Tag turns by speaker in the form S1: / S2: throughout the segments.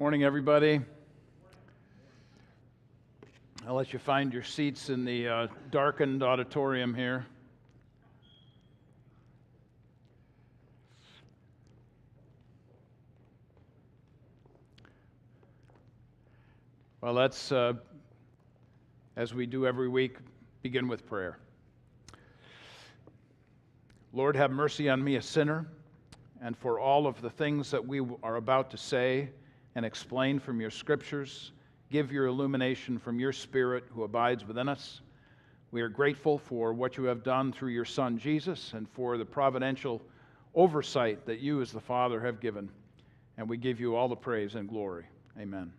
S1: Morning, everybody. I'll let you find your seats in the darkened auditorium here. Well, let's, as we do every week, begin with prayer. Lord, have mercy on me, a sinner, and for all of the things that we are about to say and explain from your scriptures. Give your illumination from your Spirit who abides within us. We are grateful for what you have done through your Son, Jesus, and for the providential oversight that you as the Father have given. And we give you all the praise and glory. Amen.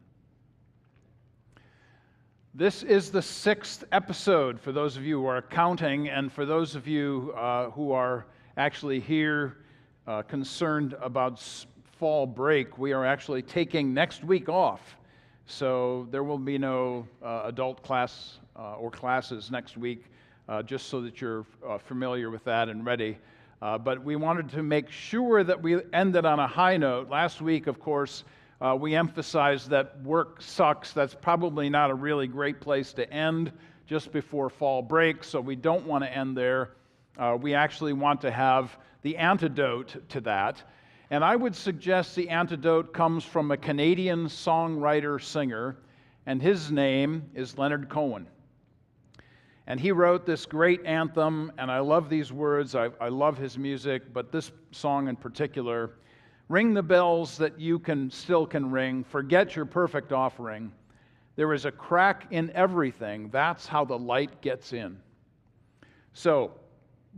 S1: This is the 6th episode for those of you who are counting, and for those of you who are actually here concerned about fall break. We are actually taking next week off. So there will be no adult class or classes next week, just so that you're familiar with that and ready. But we wanted to make sure that we ended on a high note. Last week, of course, we emphasized that work sucks. That's probably not a really great place to end just before fall break, so we don't want to end there. We actually want to have the antidote to that. And I would suggest the antidote comes from a Canadian songwriter-singer, and his name is Leonard Cohen. And he wrote this great anthem, and I love these words. I love his music, but this song in particular: ring the bells that you still can ring, forget your perfect offering. There is a crack in everything, that's how the light gets in. So,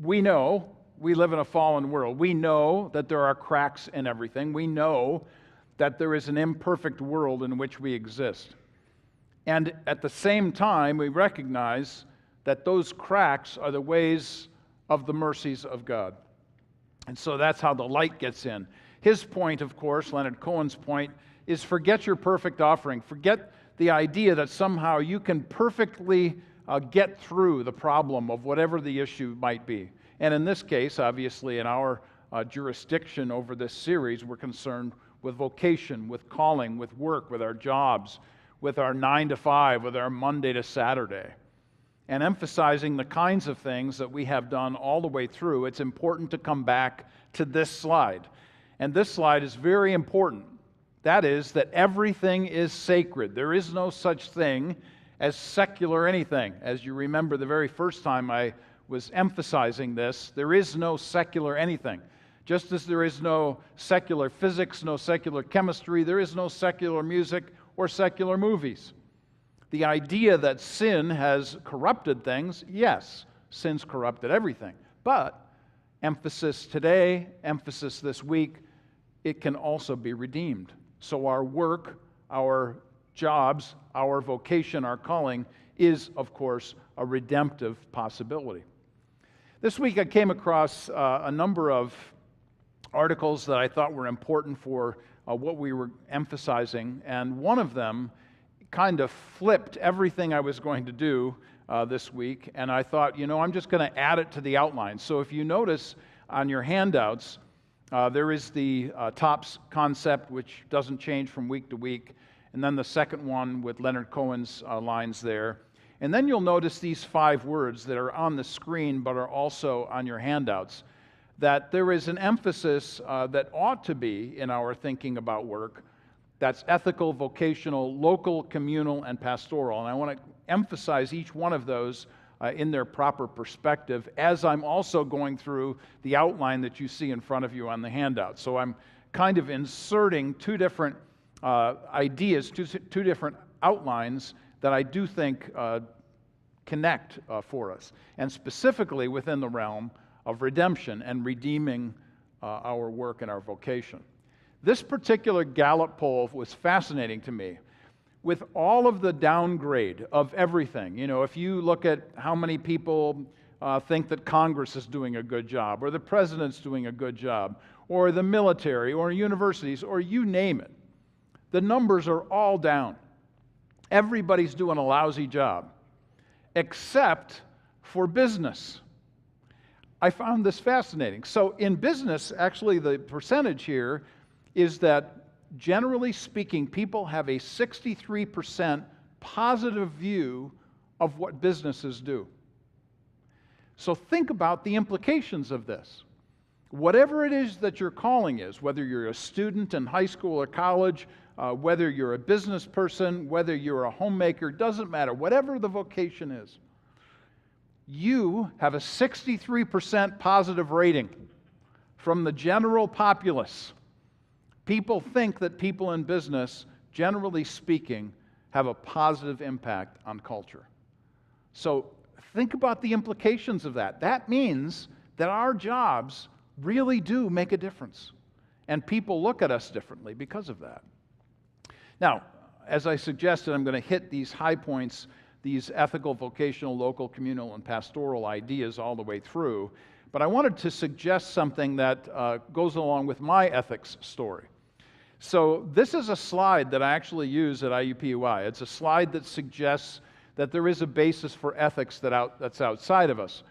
S1: we know we live in a fallen world. We know that there are cracks in everything. We know that there is an imperfect world in which we exist. And at the same time, we recognize that those cracks are the ways of the mercies of God. And so that's how the light gets in. His point, of course, Leonard Cohen's point, is forget your perfect offering. Forget the idea that somehow you can perfectly get through the problem of whatever the issue might be. And in this case, obviously, in our jurisdiction over this series, we're concerned with vocation, with calling, with work, with our jobs, with our 9 to 5, with our Monday to Saturday. And emphasizing the kinds of things that we have done all the way through, it's important to come back to this slide. And this slide is very important. That is, that everything is sacred. There is no such thing as secular anything. As you remember the very first time I was emphasizing this, there is no secular anything. Just as there is no secular physics, no secular chemistry, there is no secular music or secular movies. The idea that sin has corrupted things, yes, sin's corrupted everything. But emphasis today, emphasis this week, it can also be redeemed. So our work, our jobs, our vocation, our calling is, of course, a redemptive possibility. This week I came across a number of articles that I thought were important for what we were emphasizing, and one of them kind of flipped everything I was going to do this week, and I thought, I'm just going to add it to the outline. So if you notice on your handouts, there is the TOPS concept, which doesn't change from week to week, and then the second one with Leonard Cohen's lines there. And then you'll notice these 5 words that are on the screen but are also on your handouts, that there is an emphasis that ought to be in our thinking about work. That's ethical, vocational, local, communal, and pastoral. And I want to emphasize each one of those in their proper perspective as I'm also going through the outline that you see in front of you on the handout. So I'm kind of inserting 2 different ideas, two different outlines that I do think connect for us, and specifically within the realm of redemption and redeeming our work and our vocation. This particular Gallup poll was fascinating to me. With all of the downgrade of everything, if you look at how many people think that Congress is doing a good job, or the president's doing a good job, or the military, or universities, or you name it, the numbers are all down. Everybody's doing a lousy job, except for business. I found this fascinating. So in business, actually the percentage here is that generally speaking, people have a 63% positive view of what businesses do. So think about the implications of this. Whatever it is that your calling is, whether you're a student in high school or college, whether you're a business person, whether you're a homemaker, doesn't matter. Whatever the vocation is, you have a 63% positive rating from the general populace. People think that people in business, generally speaking, have a positive impact on culture. So think about the implications of that. That means that our jobs really do make a difference, and people look at us differently because of that. Now, as I suggested, I'm going to hit these high points, these ethical, vocational, local, communal, and pastoral ideas all the way through, but I wanted to suggest something that goes along with my ethics story. So this is a slide that I actually use at IUPUI. It's a slide that suggests that there is a basis for ethics that's outside of us.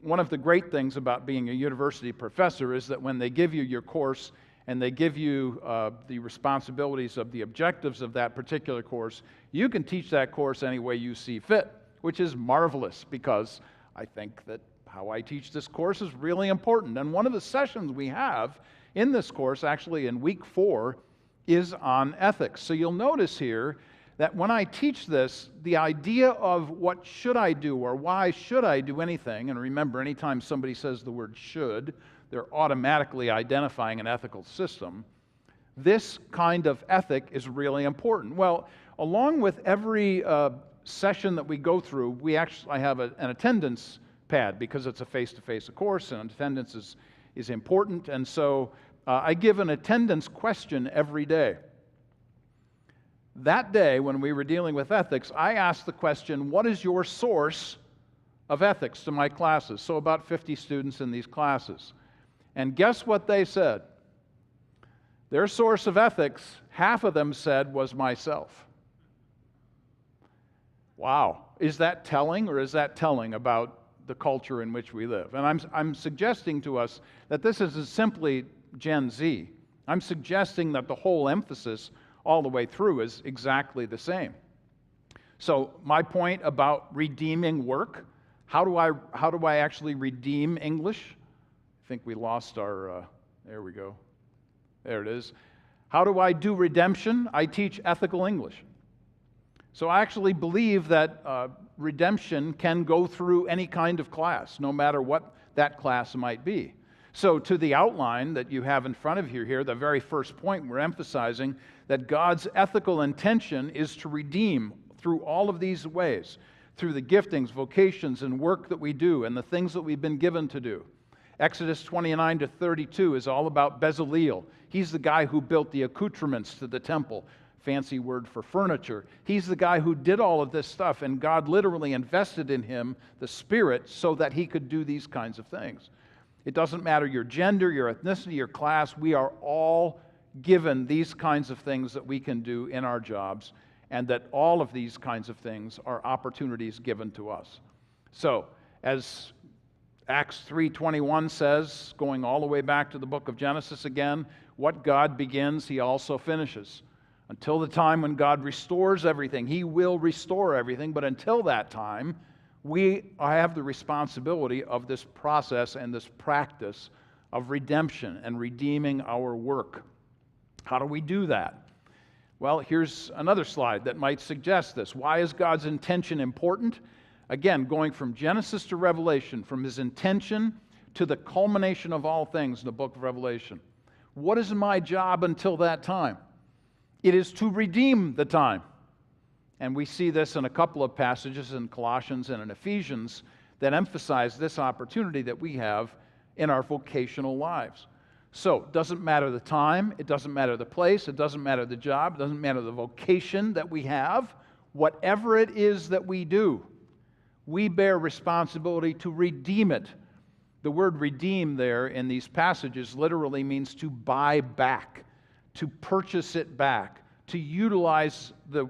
S1: One of the great things about being a university professor is that when they give you your course and they give you the responsibilities of the objectives of that particular course, you can teach that course any way you see fit, which is marvelous because I think that how I teach this course is really important. And one of the sessions we have in this course, actually in week 4, is on ethics. So you'll notice here that when I teach this, the idea of what should I do or why should I do anything, and remember, anytime somebody says the word should, they're automatically identifying an ethical system. This kind of ethic is really important. Well, along with every session that we go through, we actually have an attendance pad because it's a face-to-face course and attendance is important. And so I give an attendance question every day. That day, when we were dealing with ethics, I asked the question, what is your source of ethics to my classes? So about 50 students in these classes. And guess what they said? Their source of ethics, half of them said, was myself. Wow. Is that telling, or is that telling about the culture in which we live? And I'm suggesting to us that this isn't simply Gen Z. I'm suggesting that the whole emphasis all the way through is exactly the same. So my point about redeeming work, how do I actually redeem English? I think we lost our, there we go. There it is. How do I do redemption? I teach ethical English. So I actually believe that redemption can go through any kind of class, no matter what that class might be. So to the outline that you have in front of you here, the very first point, we're emphasizing that God's ethical intention is to redeem through all of these ways, through the giftings, vocations, and work that we do, and the things that we've been given to do. Exodus 29 to 32 is all about Bezaleel. He's the guy who built the accoutrements to the temple, fancy word for furniture. He's the guy who did all of this stuff, and God literally invested in him the Spirit so that he could do these kinds of things. It doesn't matter your gender, your ethnicity, your class. We are all given these kinds of things that we can do in our jobs, and that all of these kinds of things are opportunities given to us. So, as Acts 3:21 says, going all the way back to the book of Genesis again, what God begins, He also finishes. Until the time when God restores everything, He will restore everything, but until that time, we have the responsibility of this process and this practice of redemption and redeeming our work. How do we do that? Well, here's another slide that might suggest this. Why is God's intention important? Again, going from Genesis to Revelation, from His intention to the culmination of all things in the book of Revelation. What is my job until that time? It is to redeem the time. And we see this in a couple of passages in Colossians and in Ephesians that emphasize this opportunity that we have in our vocational lives. So it doesn't matter the time, it doesn't matter the place, it doesn't matter the job, it doesn't matter the vocation that we have. Whatever it is that we do, we bear responsibility to redeem it. The word redeem there in these passages literally means to buy back, to purchase it back, to utilize the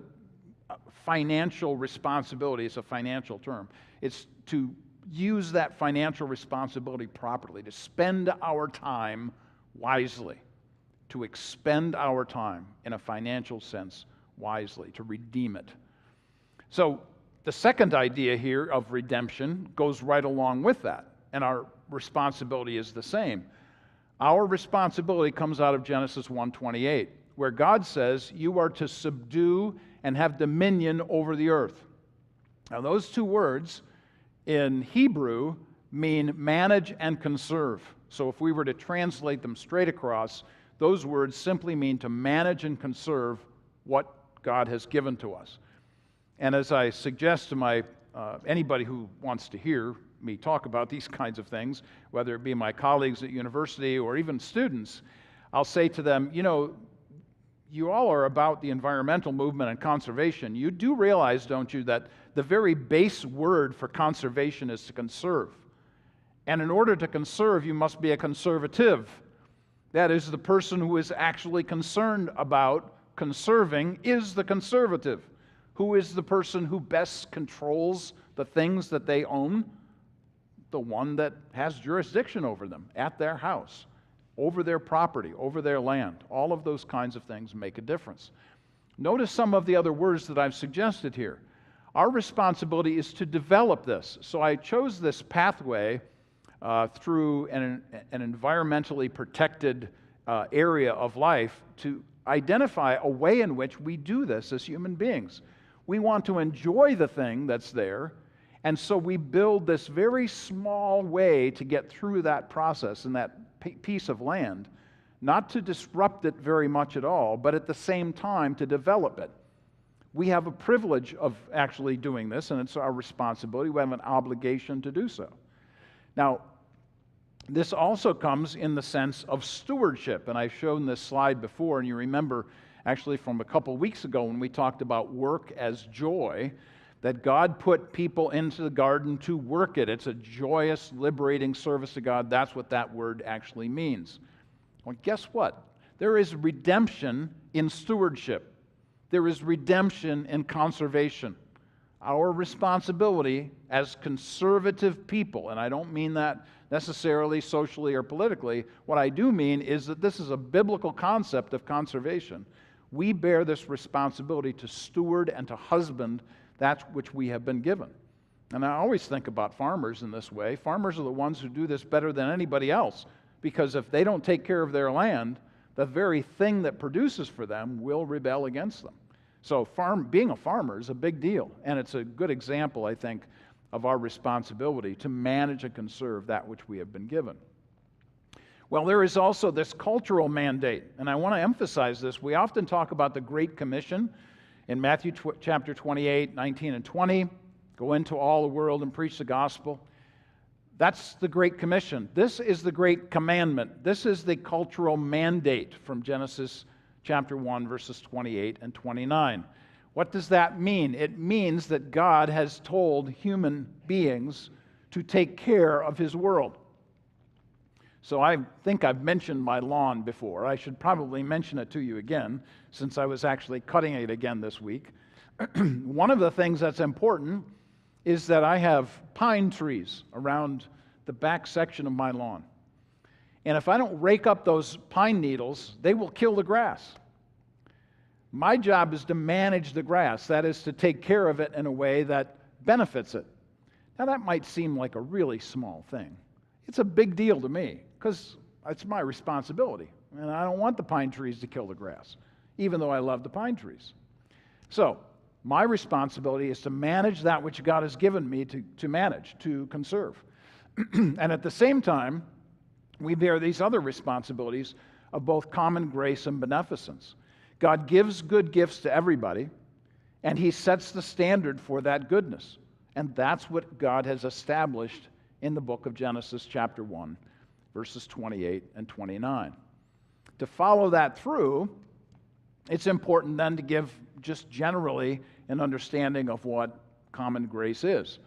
S1: financial responsibility. It's a financial term. It's to use that financial responsibility properly, to spend our time wisely, to expend our time in a financial sense wisely, to redeem it. So the second idea here of redemption goes right along with that, and our responsibility is the same. Our responsibility comes out of Genesis 1:28, where God says, you are to subdue and have dominion over the earth. Now those two words in Hebrew mean manage and conserve. So if we were to translate them straight across, those words simply mean to manage and conserve what God has given to us. And as I suggest to anybody who wants to hear me talk about these kinds of things, whether it be my colleagues at university or even students, I'll say to them, you all are about the environmental movement and conservation. You do realize, don't you, that the very base word for conservation is to conserve. And in order to conserve, you must be a conservative. That is, the person who is actually concerned about conserving is the conservative. Who is the person who best controls the things that they own? The one that has jurisdiction over them at their house, over their property, over their land. All of those kinds of things make a difference. Notice some of the other words that I've suggested here. Our responsibility is to develop this. So I chose this pathway through an environmentally protected area of life to identify a way in which we do this as human beings. We want to enjoy the thing that's there, and so we build this very small way to get through that process and that piece of land, not to disrupt it very much at all, but at the same time to develop it. We have a privilege of actually doing this, and it's our responsibility. We have an obligation to do so. Now, this also comes in the sense of stewardship, and I've shown this slide before, and you remember actually from a couple weeks ago when we talked about work as joy, that God put people into the garden to work it. It's a joyous, liberating service to God. That's what that word actually means. Well, guess what? There is redemption in stewardship. There is redemption in conservation. Our responsibility as conservative people, and I don't mean that necessarily socially or politically, what I do mean is that this is a biblical concept of conservation. We bear this responsibility to steward and to husband that which we have been given. And I always think about farmers in this way. Farmers are the ones who do this better than anybody else, because if they don't take care of their land, the very thing that produces for them will rebel against them. So being a farmer is a big deal, and it's a good example, I think, of our responsibility to manage and conserve that which we have been given. Well, there is also this cultural mandate, and I want to emphasize this. We often talk about the Great Commission in Matthew chapter 28, 19 and 20. Go into all the world and preach the gospel. That's the Great Commission. This is the Great Commandment. This is the cultural mandate from Genesis chapter 1, verses 28 and 29. What does that mean? It means that God has told human beings to take care of His world. So I think I've mentioned my lawn before. I should probably mention it to you again, since I was actually cutting it again this week. One of the things that's important is that I have pine trees around the back section of my lawn. And if I don't rake up those pine needles, they will kill the grass. My job is to manage the grass, that is, to take care of it in a way that benefits it. Now, that might seem like a really small thing. It's a big deal to me, because it's my responsibility. And I don't want the pine trees to kill the grass, even though I love the pine trees. So, my responsibility is to manage that which God has given me to manage, to conserve. And at the same time, we bear these other responsibilities of both common grace and beneficence. God gives good gifts to everybody, and He sets the standard for that goodness. And that's what God has established in the book of Genesis chapter 1, verses 28 and 29. To follow that through, it's important then to give just generally an understanding of what common grace is.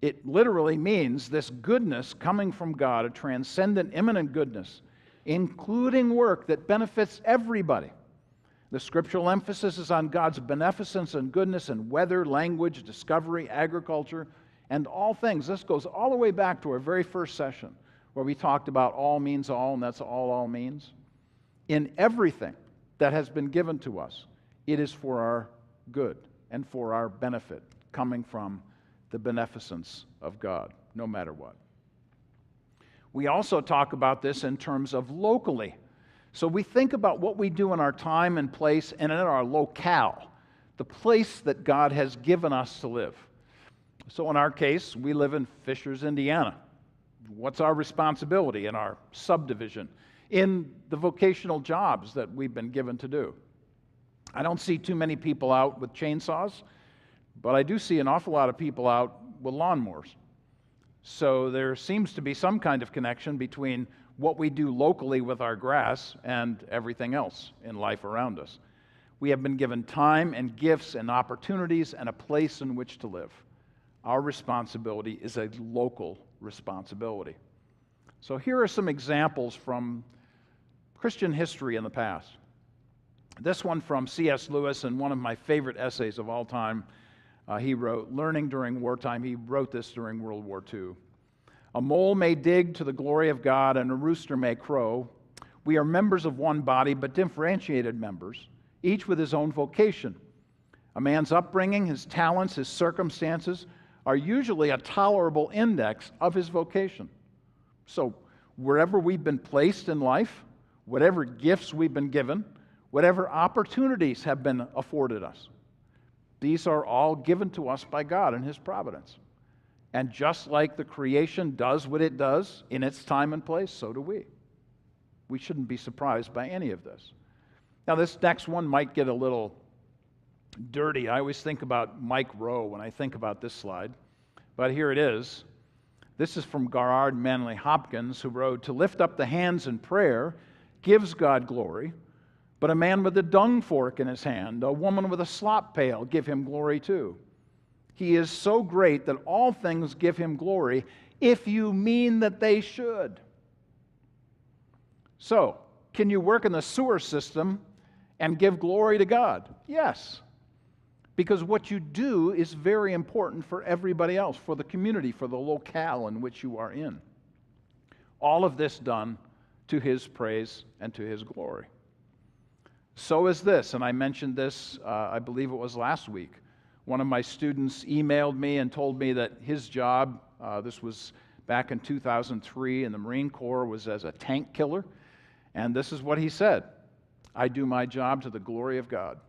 S1: It literally means this goodness coming from God, a transcendent, immanent goodness, including work that benefits everybody. The scriptural emphasis is on God's beneficence and goodness in weather, language, discovery, agriculture, and all things. This goes all the way back to our very first session, where we talked about all means all, and that's all means. In everything that has been given to us, it is for our good and for our benefit, coming from the beneficence of God, no matter what. We also talk about this in terms of locally. So we think about what we do in our time and place and in our locale, the place that God has given us to live. So in our case, we live in Fishers, Indiana. What's our responsibility in our subdivision, in the vocational jobs that we've been given to do? I don't see too many people out with chainsaws, but I do see an awful lot of people out with lawnmowers. So there seems to be some kind of connection between what we do locally with our grass and everything else in life around us. We have been given time and gifts and opportunities and a place in which to live. Our responsibility is a local responsibility. So here are some examples from Christian history in the past. This one from C.S. Lewis, and one of my favorite essays of all time. He wrote, Learning During Wartime. He wrote this during World War II. A mole may dig to the glory of God, and a rooster may crow. We are members of one body, but differentiated members, each with his own vocation. A man's upbringing, his talents, his circumstances are usually a tolerable index of his vocation. So wherever we've been placed in life, whatever gifts we've been given, whatever opportunities have been afforded us, these are all given to us by God in His providence. And just like the creation does what it does in its time and place, so do we. We shouldn't be surprised by any of this. Now, this next one might get a little dirty. I always think about Mike Rowe when I think about this slide, but here it is. This is from Garrard Manley Hopkins, who wrote, To lift up the hands in prayer gives God glory, but a man with a dung fork in his hand, a woman with a slop pail, give him glory too. He is so great that all things give him glory, if you mean that they should. So, can you work in the sewer system and give glory to God? Yes. Because what you do is very important for everybody else, for the community, for the locale in which you are in. All of this done to His praise and to His glory. So is this, and I mentioned this, I believe it was last week. One of my students emailed me and told me that his job, this was back in 2003 in the Marine Corps, was as a tank killer. And this is what he said: I do my job to the glory of God.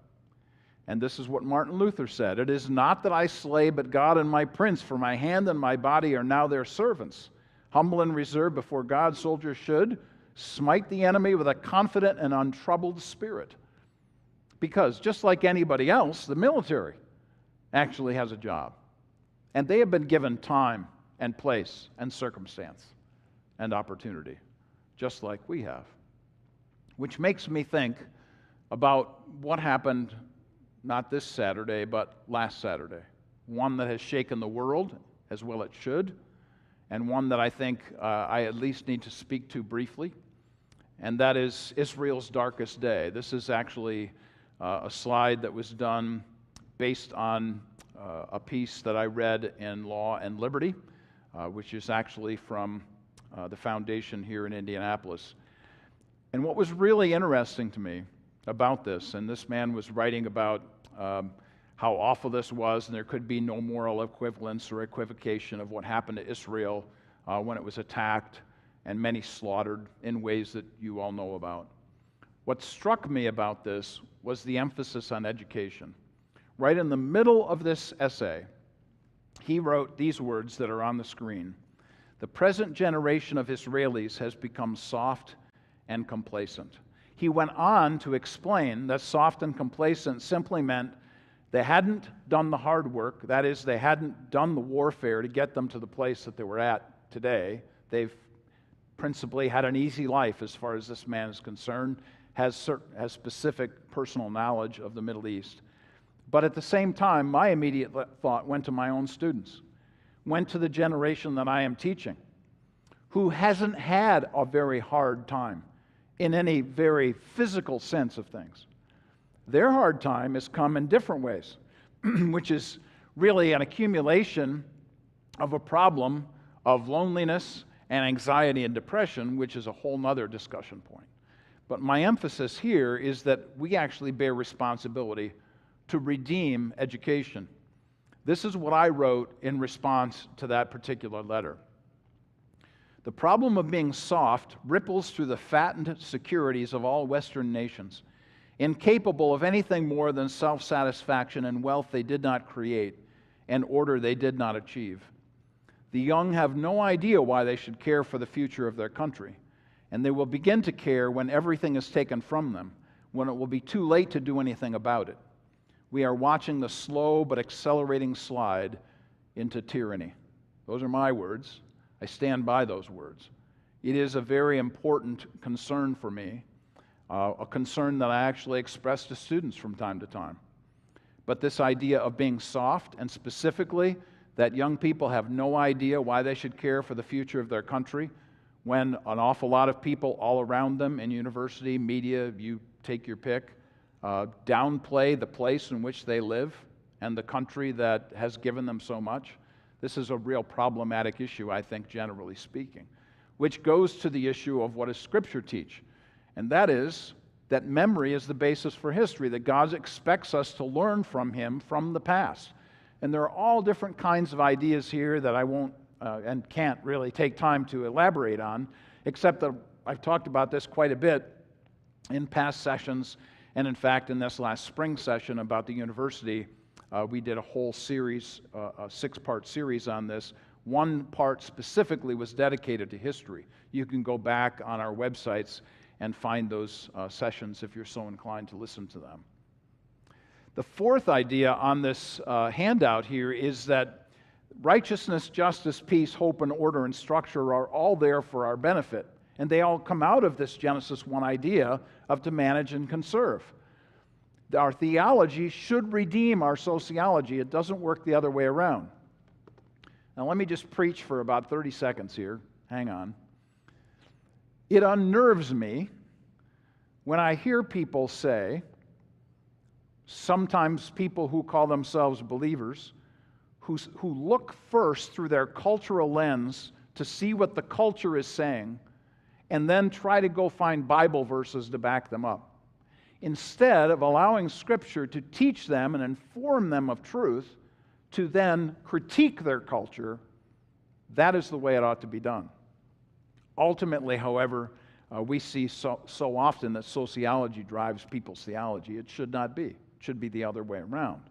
S1: And this is what Martin Luther said: It is not that I slay, but God and my prince, for my hand and my body are now their servants. Humble and reserved before God, soldiers should smite the enemy with a confident and untroubled spirit. Because just like anybody else, the military actually has a job. And they have been given time and place and circumstance and opportunity, just like we have. Which makes me think about what happened not this Saturday, but last Saturday. One that has shaken the world, as well it should, and one that I think I at least need to speak to briefly, and that is Israel's darkest day. This is actually a slide that was done based on a piece that I read in Law and Liberty, which is actually from the foundation here in Indianapolis. And what was really interesting to me about this, and this man was writing about how awful this was, and there could be no moral equivalence or equivocation of what happened to Israel when it was attacked and many slaughtered in ways that you all know about. What struck me about this was the emphasis on education. Right in the middle of this essay, he wrote these words that are on the screen: The present generation of Israelis has become soft and complacent. He went on to explain that soft and complacent simply meant they hadn't done the hard work. That is, they hadn't done the warfare to get them to the place that they were at today. They've principally had an easy life as far as this man is concerned, has specific personal knowledge of the Middle East. But at the same time, my immediate thought went to my own students, went to the generation that I am teaching, who hasn't had a very hard time in any very physical sense of things. Their hard time has come in different ways, which is really an accumulation of a problem of loneliness and anxiety and depression, which is a whole nother discussion point. But my emphasis here is that we actually bear responsibility to redeem education. This is what I wrote in response to that particular letter. The problem of being soft ripples through the fattened securities of all Western nations, incapable of anything more than self-satisfaction and wealth they did not create and order they did not achieve. The young have no idea why they should care for the future of their country, and they will begin to care when everything is taken from them, when it will be too late to do anything about it. We are watching the slow but accelerating slide into tyranny. Those are my words. I stand by those words. It is a very important concern for me, a concern that I actually express to students from time to time. But this idea of being soft, and specifically that young people have no idea why they should care for the future of their country, when an awful lot of people all around them in university, media, you take your pick, downplay the place in which they live and the country that has given them so much. This is a real problematic issue, I think, generally speaking, which goes to the issue of what does Scripture teach? And that is that memory is the basis for history, that God expects us to learn from Him from the past. And there are all different kinds of ideas here that I won't and can't really take time to elaborate on, except that I've talked about this quite a bit in past sessions, and in fact in this last spring session about the university, we did a whole series, a 6-part series on this. One part specifically was dedicated to history. You can go back on our websites and find those sessions if you're so inclined to listen to them. The fourth idea on this handout here is that righteousness, justice, peace, hope, and order and structure are all there for our benefit. And they all come out of this Genesis 1 idea of to manage and conserve. Our theology should redeem our sociology. It doesn't work the other way around. Now let me just preach for about 30 seconds here. Hang on. It unnerves me when I hear people say, sometimes people who call themselves believers, who look first through their cultural lens to see what the culture is saying, and then try to go find Bible verses to back them up, instead of allowing Scripture to teach them and inform them of truth, to then critique their culture. That is the way it ought to be done. Ultimately, however, we see so often that sociology drives people's theology. It should not be. It should be the other way around.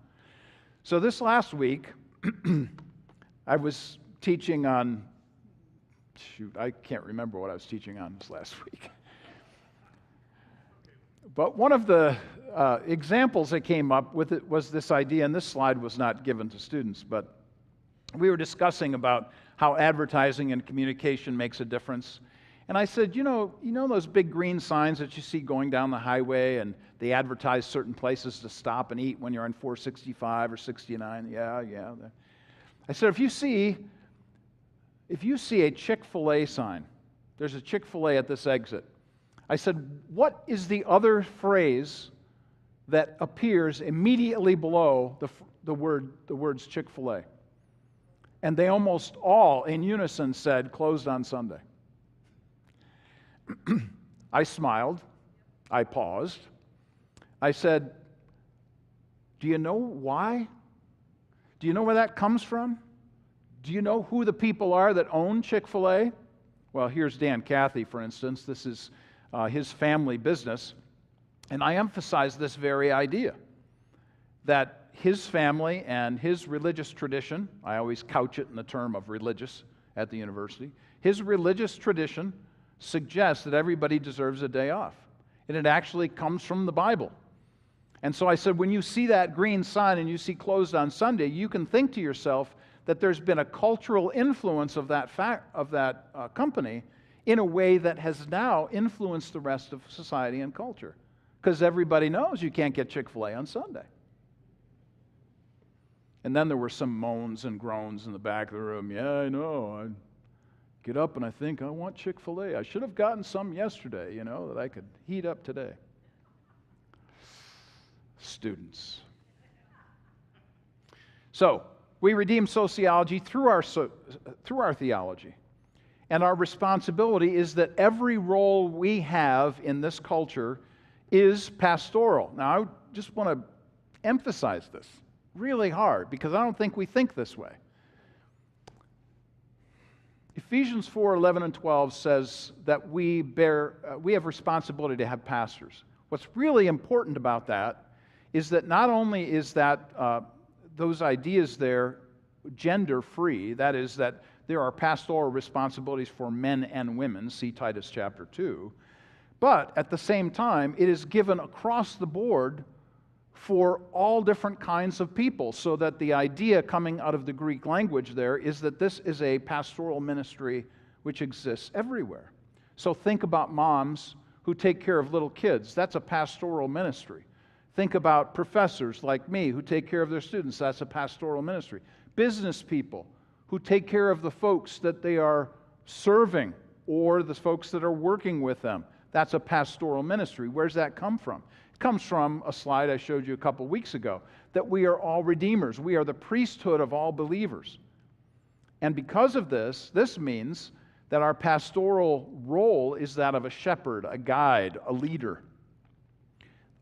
S1: So this last week, I was teaching on, I can't remember what I was teaching on this last week. But one of the examples that came up with it was this idea, and this slide was not given to students, but we were discussing about how advertising and communication makes a difference. And I said, you know those big green signs that you see going down the highway, and they advertise certain places to stop and eat when you're on 465 or 69? Yeah. I said, if you see a Chick-fil-A sign, there's a Chick-fil-A at this exit. I said, what is the other phrase that appears immediately below the words Chick-fil-A? And they almost all in unison said, closed on Sunday. I smiled. I paused. I said, do you know why? Do you know where that comes from? Do you know who the people are that own Chick-fil-A? Well, here's Dan Cathy, for instance. This is his family business. And I emphasize this very idea, that his family and his religious tradition, I always couch it in the term of religious at the university, his religious tradition suggests that everybody deserves a day off. And it actually comes from the Bible. And so I said, when you see that green sign and you see closed on Sunday, you can think to yourself that there's been a cultural influence of that company in a way that has now influenced the rest of society and culture. Because everybody knows you can't get Chick-fil-A on Sunday. And then there were some moans and groans in the back of the room. Yeah, I know. I get up and I think, I want Chick-fil-A. I should have gotten some yesterday, that I could heat up today. Students. So, we redeem sociology through our theology. And our responsibility is that every role we have in this culture is pastoral. Now, I just want to emphasize this really hard because I don't think we think this way. Ephesians 4:11 and 12 says that we have responsibility to have pastors. What's really important about that is that not only is that those ideas there gender-free, that is, that there are pastoral responsibilities for men and women, see Titus chapter 2, but at the same time, it is given across the board for all different kinds of people, so that the idea coming out of the Greek language there is that this is a pastoral ministry which exists everywhere. So think about moms who take care of little kids. That's a pastoral ministry. Think about professors like me who take care of their students. That's a pastoral ministry. Business people who take care of the folks that they are serving or the folks that are working with them. That's a pastoral ministry. Where's that come from? It comes from a slide I showed you a couple weeks ago, that we are all redeemers. We are the priesthood of all believers. And because of this means that our pastoral role is that of a shepherd, a guide, a leader.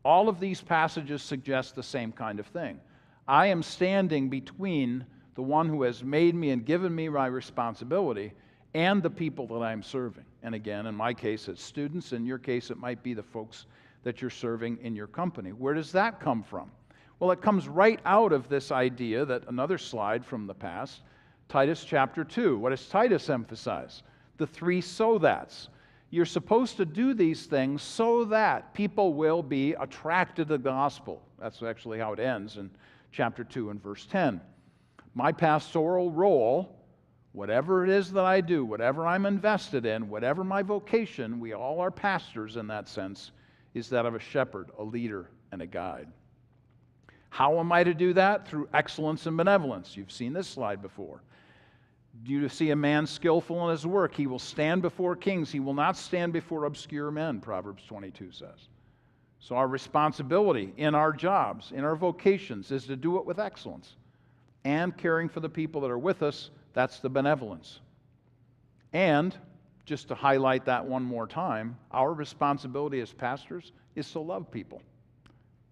S1: All of these passages suggest the same kind of thing. I am standing between the one who has made me and given me my responsibility and the people that I'm serving. And again, in my case, it's students. In your case, it might be the folks that you're serving in your company. Where does that come from? Well, it comes right out of this idea that another slide from the past, Titus chapter 2. What does Titus emphasize? The three so-that's. You're supposed to do these things so that people will be attracted to the gospel. That's actually how it ends in chapter 2 and verse 10. My pastoral role, whatever it is that I do, whatever I'm invested in, whatever my vocation, we all are pastors in that sense, is that of a shepherd, a leader, and a guide. How am I to do that? Through excellence and benevolence. You've seen this slide before. Do you see a man skillful in his work? He will stand before kings. He will not stand before obscure men, Proverbs 22 says. So our responsibility in our jobs, in our vocations, is to do it with excellence. And caring for the people that are with us, that's the benevolence. And, just to highlight that one more time, our responsibility as pastors is to love people.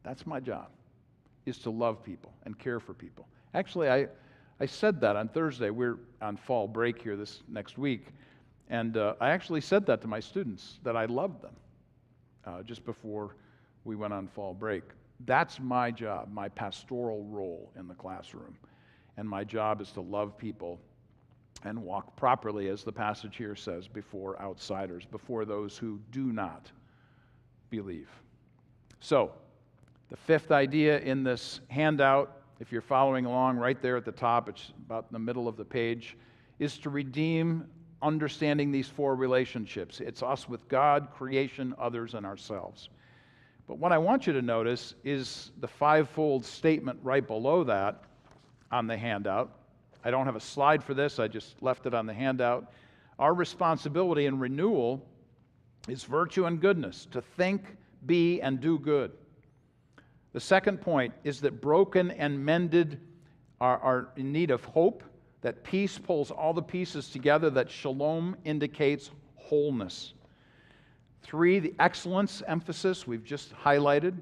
S1: That's my job, is to love people and care for people. Actually, I said that on Thursday. We're on fall break here this next week, and I actually said that to my students, that I loved them just before we went on fall break. That's my job, my pastoral role in the classroom. And my job is to love people and walk properly, as the passage here says, before outsiders, before those who do not believe. So, the fifth idea in this handout, if you're following along right there at the top, it's about in the middle of the page, is to redeem understanding these four relationships. It's us with God, creation, others, and ourselves. But what I want you to notice is the fivefold statement right below that on the handout. I don't have a slide for this, I just left it on the handout. Our responsibility in renewal is virtue and goodness, to think, be, and do good. The second point is that broken and mended are in need of hope, that peace pulls all the pieces together, that shalom indicates wholeness. 3, the excellence emphasis we've just highlighted.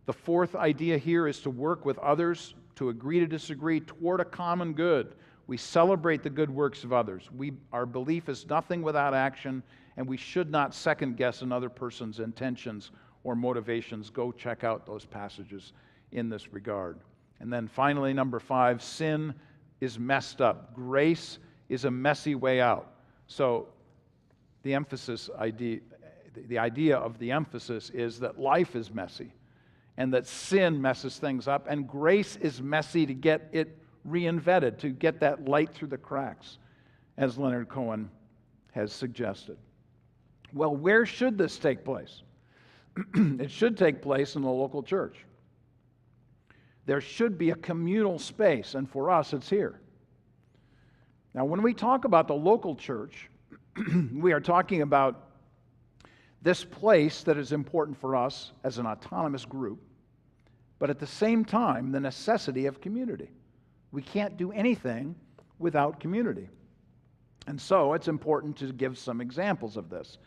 S1: The fourth idea here is to work with others, to agree to disagree toward a common good. We celebrate the good works of others. Our belief is nothing without action, and we should not second guess another person's intentions or motivations. Go check out those passages in this regard. And then finally, number 5, sin is messed up. Grace is a messy way out. So the idea of the emphasis is that life is messy and that sin messes things up, and grace is messy to get it reinvented, to get that light through the cracks, as Leonard Cohen has suggested. Well, where should this take place? It should take place in the local church. There should be a communal space, and for us, it's here. Now, when we talk about the local church, we are talking about this place that is important for us as an autonomous group, but at the same time, the necessity of community. We can't do anything without community. And so it's important to give some examples of this.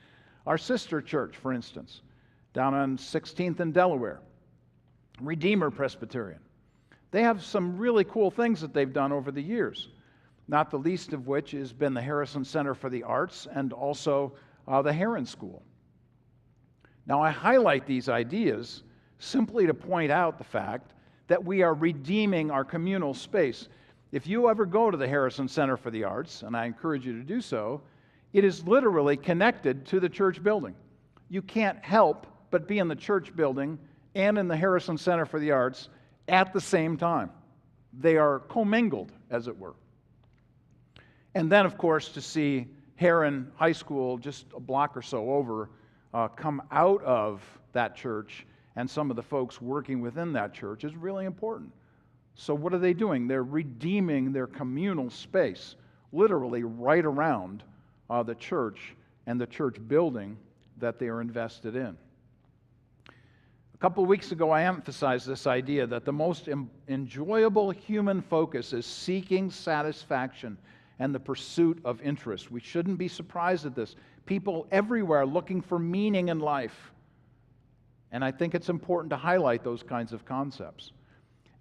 S1: Our sister church, for instance, down on 16th and Delaware, Redeemer Presbyterian. They have some really cool things that they've done over the years, not the least of which has been the Harrison Center for the Arts and also the Heron School. Now, I highlight these ideas simply to point out the fact that we are redeeming our communal space. If you ever go to the Harrison Center for the Arts, and I encourage you to do so, it is literally connected to the church building. You can't help but be in the church building and in the Harrison Center for the Arts at the same time. They are commingled, as it were. And then, of course, to see Heron High School just a block or so over come out of that church and some of the folks working within that church is really important. So what are they doing? They're redeeming their communal space, literally right around the church and the church building that they are invested in. A couple of weeks ago, I emphasized this idea that the most enjoyable human focus is seeking satisfaction and the pursuit of interest. We shouldn't be surprised at this. People everywhere are looking for meaning in life. And I think it's important to highlight those kinds of concepts.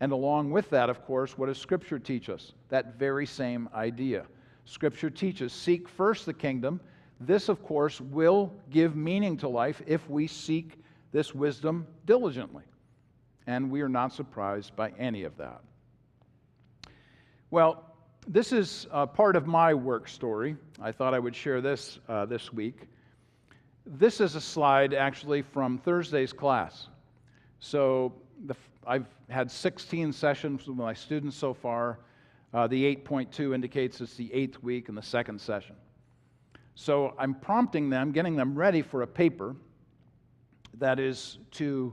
S1: And along with that, of course, what does Scripture teach us? That very same idea. Scripture teaches, seek first the kingdom. This, of course, will give meaning to life if we seek this wisdom diligently. And we are not surprised by any of that. Well, this is part of my work story. I thought I would share this this week. This is a slide actually from Thursday's class. So I've had 16 sessions with my students so far. The 8.2 indicates it's the 8th week in the second session. So I'm prompting them, getting them ready for a paper that is to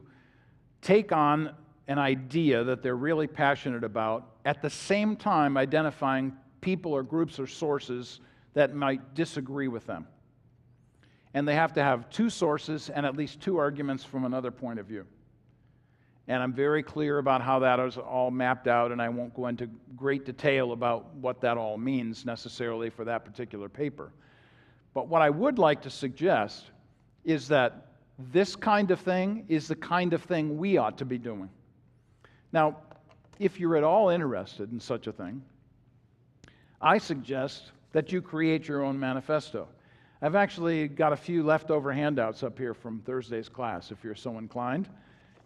S1: take on an idea that they're really passionate about, at the same time identifying people or groups or sources that might disagree with them. And they have to have two sources and at least two arguments from another point of view. And I'm very clear about how that is all mapped out, and I won't go into great detail about what that all means necessarily for that particular paper. But what I would like to suggest is that this kind of thing is the kind of thing we ought to be doing. Now, if you're at all interested in such a thing, I suggest that you create your own manifesto. I've actually got a few leftover handouts up here from Thursday's class, if you're so inclined.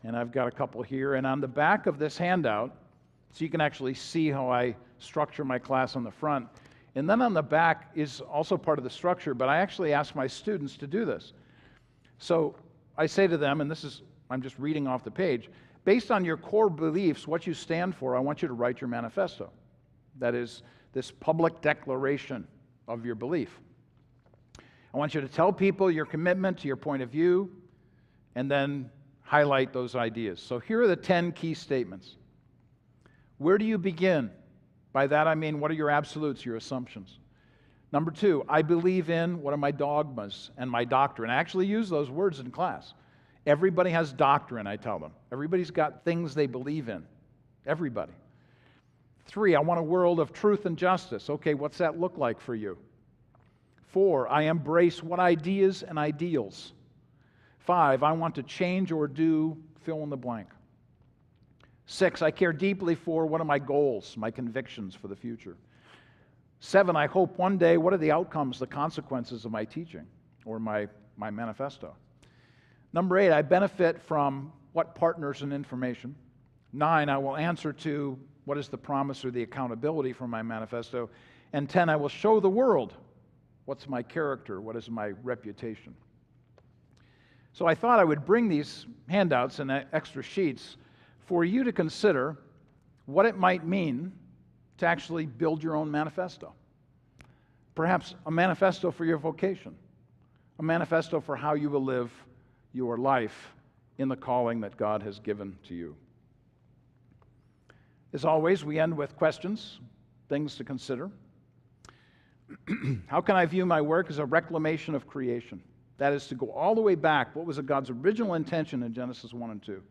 S1: And I've got a couple here. And on the back of this handout, so you can actually see how I structure my class on the front. And then on the back is also part of the structure, but I actually ask my students to do this. So I say to them, and this is, I'm just reading off the page, based on your core beliefs, what you stand for, I want you to write your manifesto. That is this public declaration of your belief. I want you to tell people your commitment to your point of view, and then highlight those ideas. So here are the 10 key statements. Where do you begin? By that I mean, what are your absolutes, your assumptions? Number 2, I believe in, what are my dogmas and my doctrine? I actually use those words in class. Everybody has doctrine, I tell them. Everybody's got things they believe in. Everybody. 3, I want a world of truth and justice. Okay, what's that look like for you? 4, I embrace what ideas and ideals. 5, I want to change or do fill in the blank. 6, I care deeply for what are my goals, my convictions for the future. 7, I hope one day, what are the outcomes, the consequences of my teaching or my manifesto? Number 8, I benefit from what partners and information. 9, I will answer to what is the promise or the accountability for my manifesto. And 10, I will show the world what's my character, what is my reputation. So I thought I would bring these handouts and extra sheets for you to consider what it might mean to actually build your own manifesto. Perhaps a manifesto for your vocation, a manifesto for how you will live your life in the calling that God has given to you. As always, we end with questions, things to consider. How can I view my work as a reclamation of creation? That is to go all the way back. What was God's original intention in Genesis 1 and 2?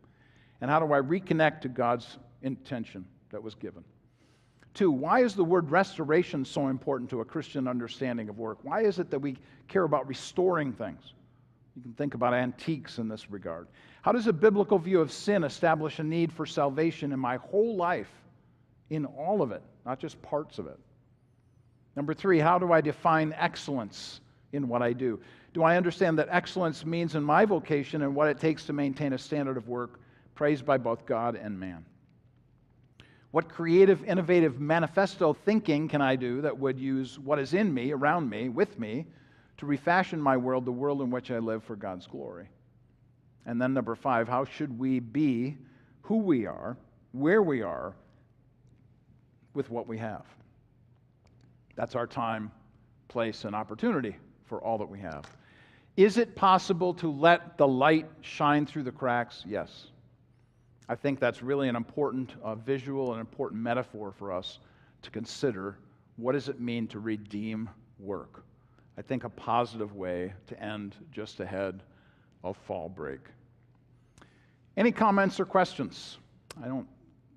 S1: And how do I reconnect to God's intention that was given? Two, why is the word restoration so important to a Christian understanding of work? Why is it that we care about restoring things? You can think about antiques in this regard. How does a biblical view of sin establish a need for salvation in my whole life, in all of it, not just parts of it? Number three, how do I define excellence in what I do? Do I understand that excellence means in my vocation and what it takes to maintain a standard of work praised by both God and man? What creative, innovative manifesto thinking can I do that would use what is in me, around me, with me, to refashion my world, the world in which I live, for God's glory? And then number five, how should we be who we are, where we are, with what we have? That's our time, place, and opportunity for all that we have. Is it possible to let the light shine through the cracks? Yes. I think that's really an important visual and important metaphor for us to consider. What does it mean to redeem work? I think a positive way to end just ahead of fall break. Any comments or questions? I don't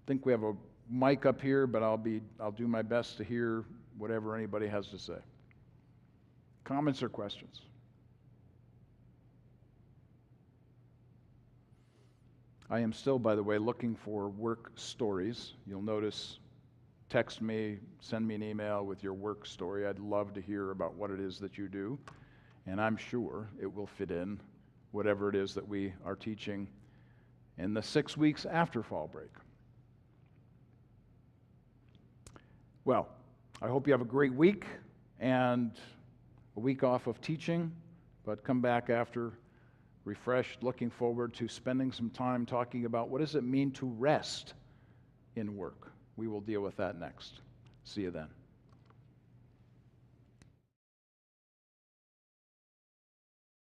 S1: think we have a mic up here, but I'll do my best to hear whatever anybody has to say. Comments or questions? I am still, by the way, looking for work stories. You'll notice, text me, send me an email with your work story. I'd love to hear about what it is that you do, and I'm sure it will fit in whatever it is that we are teaching in the 6 weeks after fall break. Well, I hope you have a great week and a week off of teaching, but come back after refreshed, looking forward to spending some time talking about what does it mean to rest in work. We will deal with that next. See you then.